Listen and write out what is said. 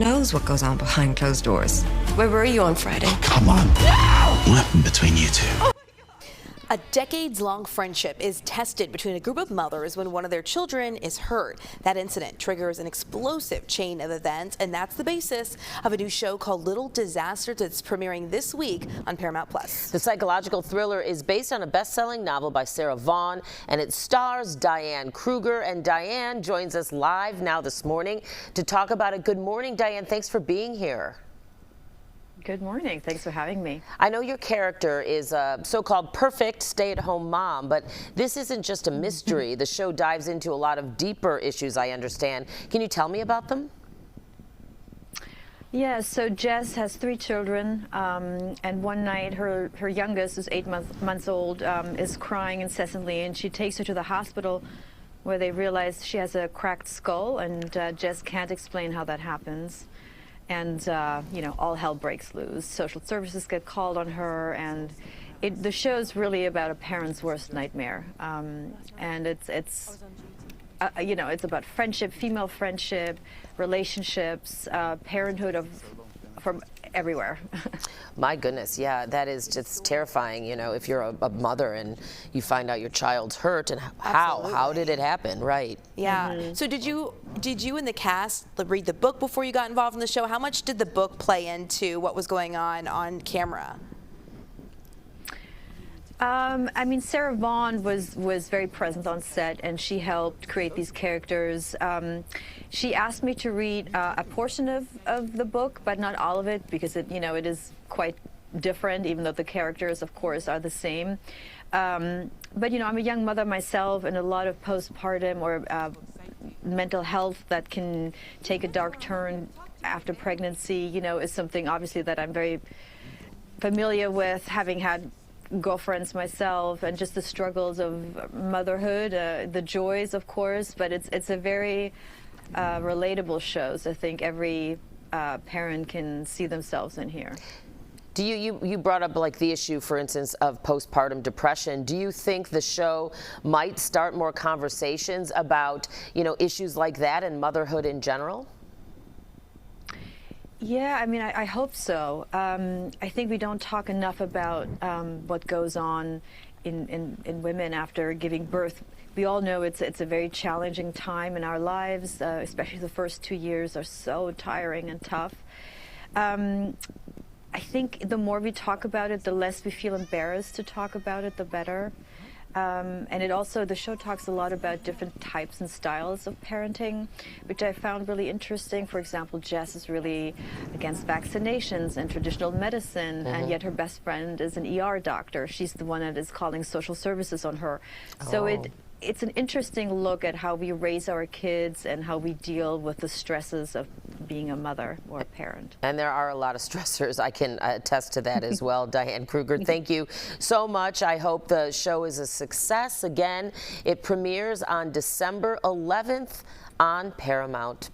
Knows what goes on behind closed doors. Where were you on Friday? Oh, come on. No! What happened between you two? A decades-long friendship is tested between a group of mothers when one of their children is hurt. That incident triggers an explosive chain of events, and that's the basis of a new show called Little Disasters that's premiering this week on Paramount+. The psychological thriller is based on a best-selling novel by Sarah Vaughn, and it stars Diane Kruger. And Diane joins us live now this morning to talk about it. Good morning, Diane. Thanks for being here. Good morning. Thanks for having me. I know your character is a so-called perfect stay-at-home mom, but this isn't just a mystery. The show dives into a lot of deeper issues, I understand. Can you tell me about them? Yeah, so Jess has 3 children, and one night her youngest, who's 8 months old, is crying incessantly, and she takes her to the hospital where they realize she has a cracked skull, and Jess can't explain how that happens. And, you know, all hell breaks loose. Social services get called on her, and the show's really about a parent's worst nightmare. And it's you know, it's about friendship, female friendship, relationships, parenthood from everywhere. My goodness, yeah, that is just terrifying, you know, if you're a mother and you find out your child's hurt, and how did it happen, right? Yeah. So did you and the cast read the book before you got involved in the show? How much did the book play into what was going on camera? I mean, Sarah Vaughn was very present on set, and she helped create these characters. She asked me to read a portion of the book, but not all of it, because it is quite different, even though the characters, of course, are the same. But, you know, I'm a young mother myself, and a lot of postpartum or mental health that can take a dark turn after pregnancy, you know, is something obviously that I'm very familiar with, having had girlfriends myself, and just the struggles of motherhood, the joys, of course, but it's a very relatable show, so I think every parent can see themselves in here. Do you brought up like the issue, for instance, of postpartum depression. Do you think the show might start more conversations about, you know, issues like that and motherhood in general? Yeah, I mean, I hope so. I think we don't talk enough about what goes on in women after giving birth. We all know it's a very challenging time in our lives, especially the first 2 years are so tiring and tough. I think the more we talk about it, the less we feel embarrassed to talk about it, the better. And the show talks a lot about different types and styles of parenting, which I found really interesting. For example, Jess is really against vaccinations and traditional medicine, and yet her best friend is an ER doctor. She's the one that is calling social services on her. So it's an interesting look at how we raise our kids and how we deal with the stresses of being a mother or a parent. And there are a lot of stressors. I can attest to that as well. Diane Kruger, thank you so much. I hope the show is a success. Again, it premieres on December 11th on Paramount+.